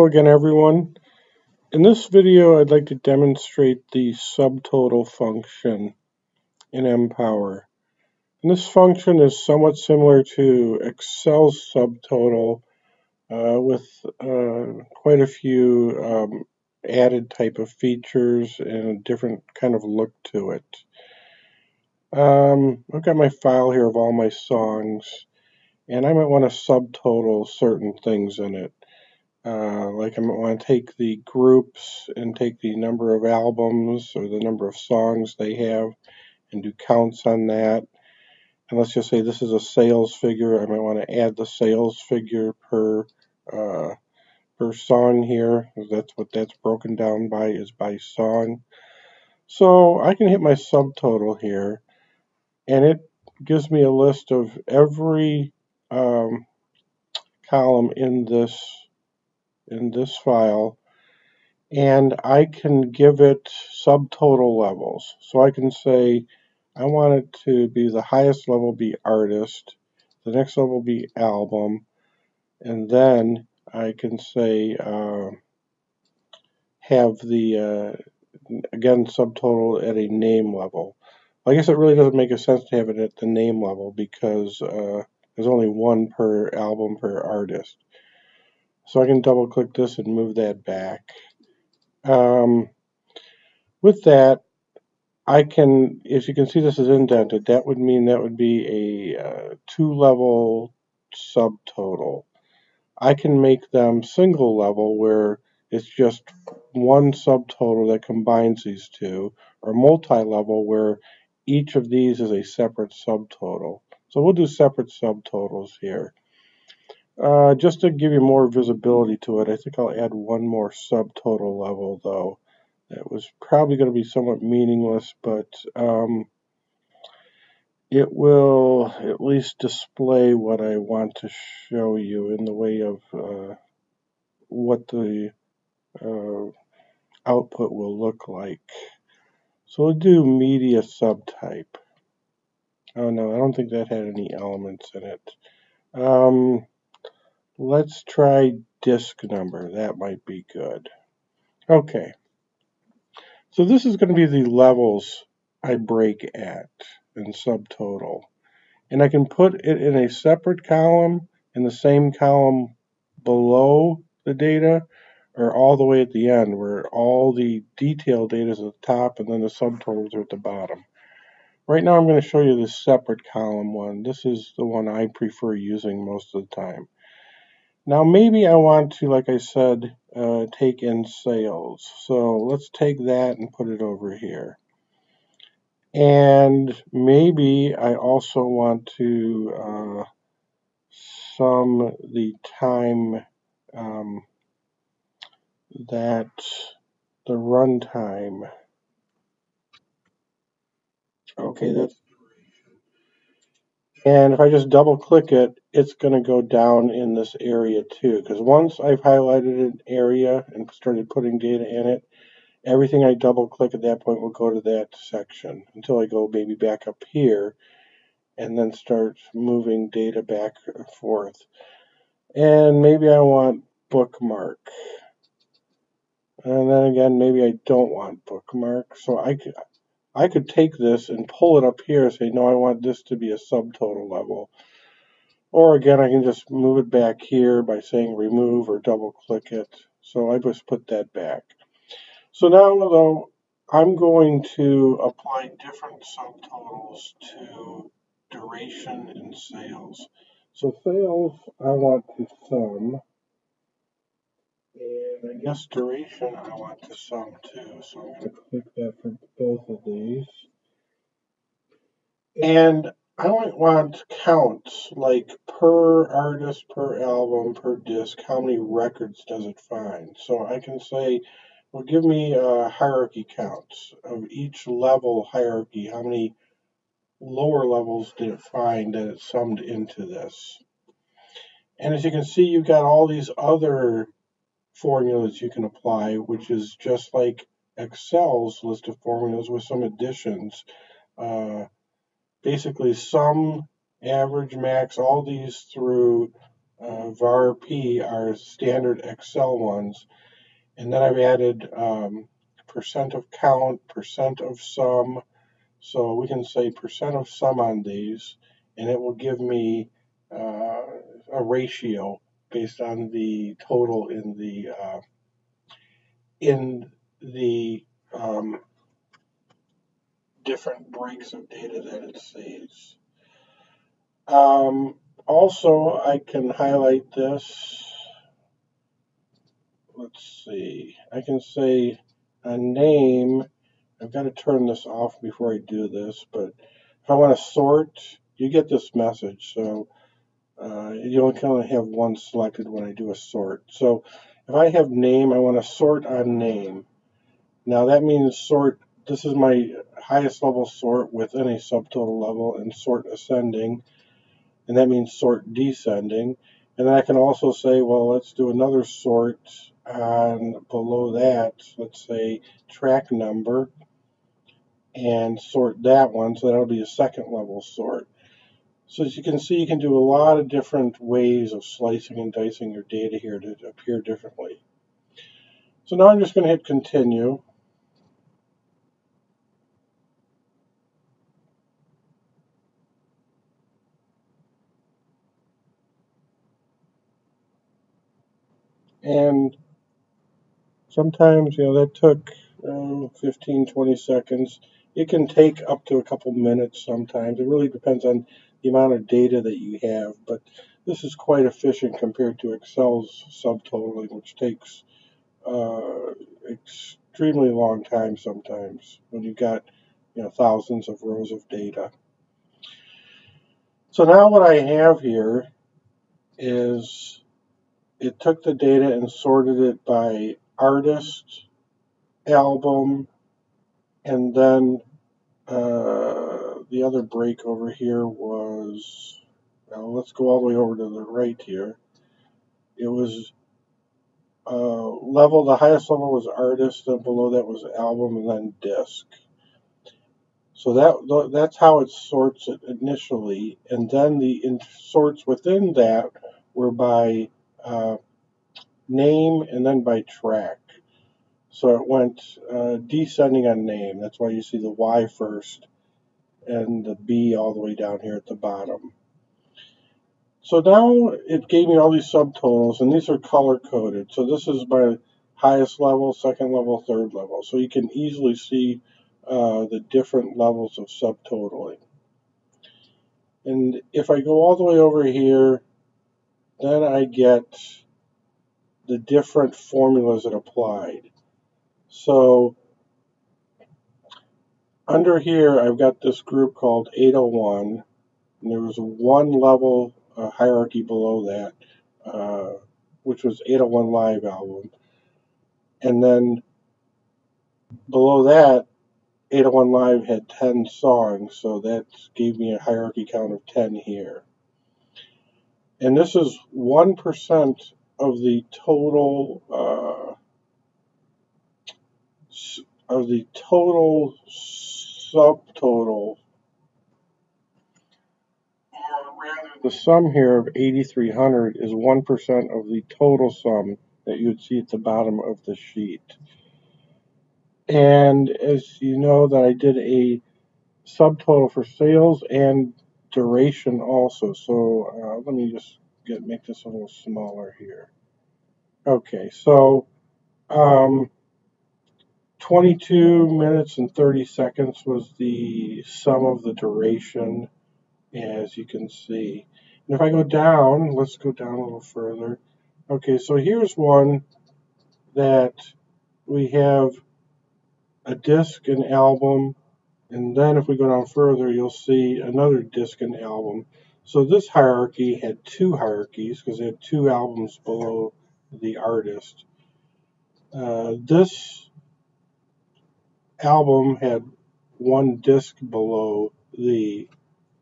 Hello again, everyone. In this video, I'd like to demonstrate the subtotal function in mPower. And this function is somewhat similar to Excel's subtotal with quite a few added type of features and a different kind of look to it. I've got my file here of all my songs, and I might want to subtotal certain things in it. Like I might want to take the groups and take the number of albums or the number of songs they have and do counts on that. And let's just say this is a sales figure. I might want to add the sales figure per song here, because that's what that's broken down by, is by song. So I can hit my subtotal here, and it gives me a list of every column in this file, and I can give it subtotal levels. So I can say I want it to be the highest level be artist, the next level be album, and then I can say have the again subtotal at a name level. I guess it really doesn't make a sense to have it at the name level because there's only one per album per artist. So I can double click this and move that back. With that, I can, as you can see, this is indented. That would mean that would be a two-level subtotal. I can make them single level where it's just one subtotal that combines these two, or multi-level where each of these is a separate subtotal. So we'll do separate subtotals here. Just to give you more visibility to it, I think I'll add one more subtotal level though. That was probably going to be somewhat meaningless, but it will at least display what I want to show you in the way of what the output will look like. So we'll do media subtype. Oh no, I don't think that had any elements in it. Let's try disk number. That might be good. Okay. So this is going to be the levels I break at in subtotal. And I can put it in a separate column in the same column below the data, or all the way at the end where all the detailed data is at the top and then the subtotals are at the bottom. Right now I'm going to show you this separate column one. This is the one I prefer using most of the time. Now maybe I want to, like I said, take in sales. So let's take that and put it over here. And maybe I also want to sum the time that the runtime. Okay, that's, and if I just double click it, it's going to go down in this area too. Because once I've highlighted an area and started putting data in it, everything I double click at that point will go to that section until I go maybe back up here and then start moving data back and forth. And maybe I want bookmark. And then again, maybe I don't want bookmark. So I could take this and pull it up here and say, no, I want this to be a subtotal level. Or again, I can just move it back here by saying remove or double click it. So I just put that back. So now though, I'm going to apply different subtotals to duration and sales. So sales, I want to sum. And I guess duration I want to sum too. So I'm going to click that for both of these. And I might want counts, like per artist, per album, per disc, how many records does it find? So I can say, well, give me hierarchy counts of each level hierarchy. How many lower levels did it find that it summed into this? And as you can see, you've got all these other formulas you can apply, which is just like Excel's list of formulas with some additions. Basically sum, average, max, all these through var_p are standard Excel ones, and then I've added percent of count, percent of sum. So we can say percent of sum on these, and it will give me a ratio based on the total in the different breaks of data that it saves. Also, I can highlight this. Let's see. I can say a name. I've got to turn this off before I do this, but if I want to sort, you get this message. So you only can only have one selected when I do a sort. So if I have name, I want to sort on name. Now that means sort, this is my highest level sort within a subtotal level, and sort ascending, and that means sort descending. And then I can also say, well, let's do another sort on below that, let's say track number, and sort that one, so that'll be a second level sort. So as you can see, you can do a lot of different ways of slicing and dicing your data here to appear differently. So now I'm just going to hit continue. And sometimes, that took 15, 20 seconds. It can take up to a couple minutes sometimes. It really depends on the amount of data that you have, but this is quite efficient compared to Excel's subtotaling, which takes extremely long time sometimes when you've got thousands of rows of data. So now what I have here is it took the data and sorted it by artist, album, and then the other break over here was, well, let's go all the way over to the right here. It was level, the highest level was artist, then below that was album, and then disc. So that's how it sorts it initially, and then the sorts within that were by name and then by track. So it went descending on name. That's why you see the Y first and the B all the way down here at the bottom. So now it gave me all these subtotals, and these are color coded. So this is my highest level, second level, third level. So you can easily see the different levels of subtotaling. And if I go all the way over here, then I get the different formulas that applied. So under here, I've got this group called 801, and there was one level hierarchy below that, which was 801 Live album. And then below that, 801 Live had 10 songs, so that gave me a hierarchy count of 10 here. And this is 1% of the total subtotal, or rather the sum here of 8,300 is 1% of the total sum that you would see at the bottom of the sheet. And as you know, that I did a subtotal for sales and duration also. So let me just make this a little smaller here. Okay, so 22 minutes and 30 seconds was the sum of the duration, as you can see. And if I go down, let's go down a little further. Okay, so here's one that we have a disc, an album, and then if we go down further, you'll see another disc and album. So this hierarchy had two hierarchies because it had two albums below the artist. This album had one disc below the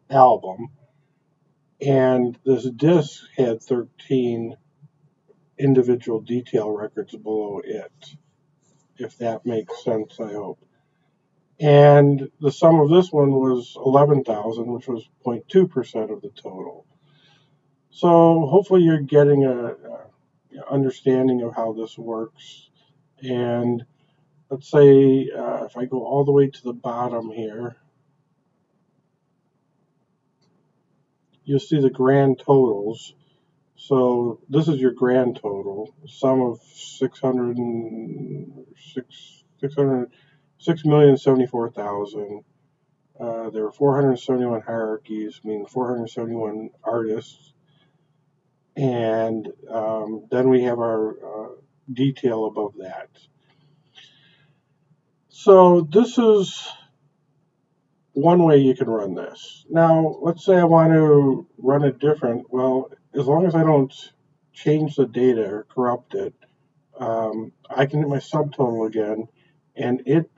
album, and this disc had 13 individual detail records below it, if that makes sense, I hope. And the sum of this one was 11,000, which was 0.2% of the total. So hopefully you're getting a understanding of how this works. And let's say if I go all the way to the bottom here, you'll see the grand totals. So this is your grand total, sum of 6,074,000. There are 471 hierarchies, meaning 471 artists, and then we have our detail above that. So this is one way you can run this. Now, let's say I want to run it different. Well, as long as I don't change the data or corrupt it, I can hit my subtotal again, and it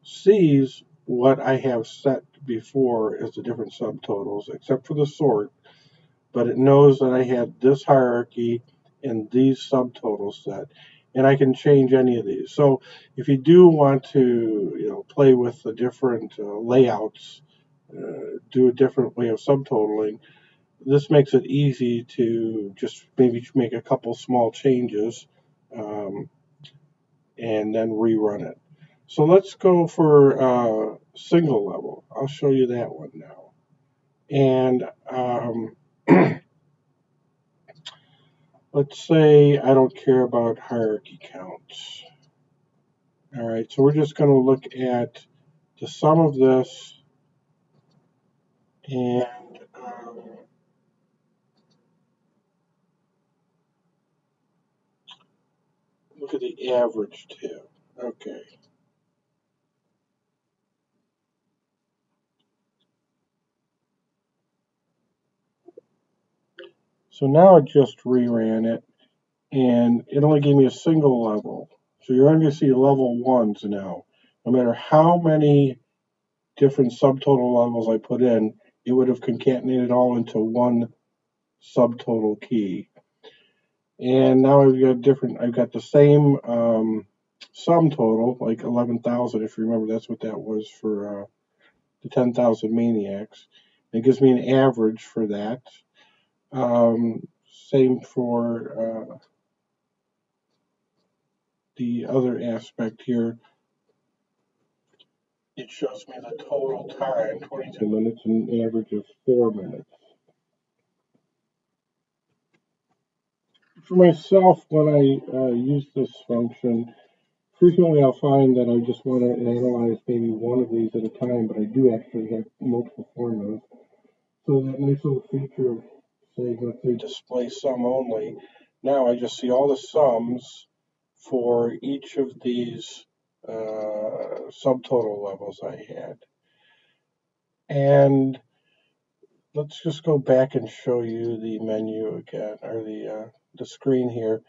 sees what I have set before as the different subtotals, except for the sort, but it knows that I had this hierarchy and these subtotals set, and I can change any of these. So if you do want to, play with the different layouts, do a different way of subtotaling, this makes it easy to just maybe make a couple small changes um, and then rerun it. So let's go for single level. I'll show you that one now. And let's say I don't care about hierarchy counts. All right, so we're just going to look at the sum of this and look at the average too. Okay, so now I just reran it and it only gave me a single level. So you're only going to see level ones now. No matter how many different subtotal levels I put in, it would have concatenated all into one subtotal key. And now I've got the same sum total, like 11,000, if you remember, that's what that was for the 10,000 maniacs. It gives me an average for that. Same for the other aspect here. It shows me the total time, 22 minutes, and an average of 4 minutes. For myself, when I use this function, frequently I'll find that I just want to analyze maybe one of these at a time, but I do actually have multiple formulas. So that nice little feature of saying, let's say, display sum only, now I just see all the sums for each of these subtotal levels I had. And let's just go back and show you the menu again, or the screen here.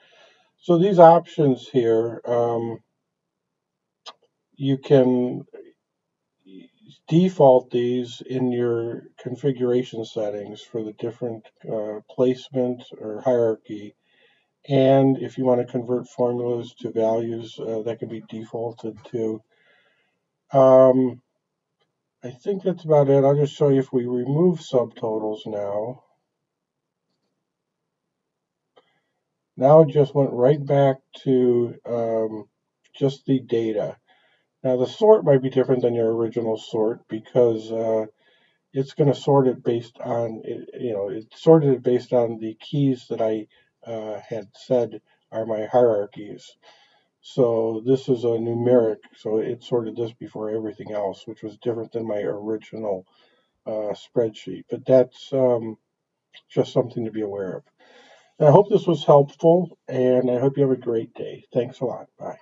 So these options here, you can default these in your configuration settings for the different placement or hierarchy. And if you want to convert formulas to values, that can be defaulted to. I think that's about it. I'll just show you if we remove subtotals now. Now it just went right back to just the data. Now the sort might be different than your original sort because it's going to sort it based on, it sorted it based on the keys that I had said are my hierarchies. So this is a numeric, so it sorted this before everything else, which was different than my original spreadsheet. But that's just something to be aware of. I hope this was helpful, and I hope you have a great day. Thanks a lot. Bye.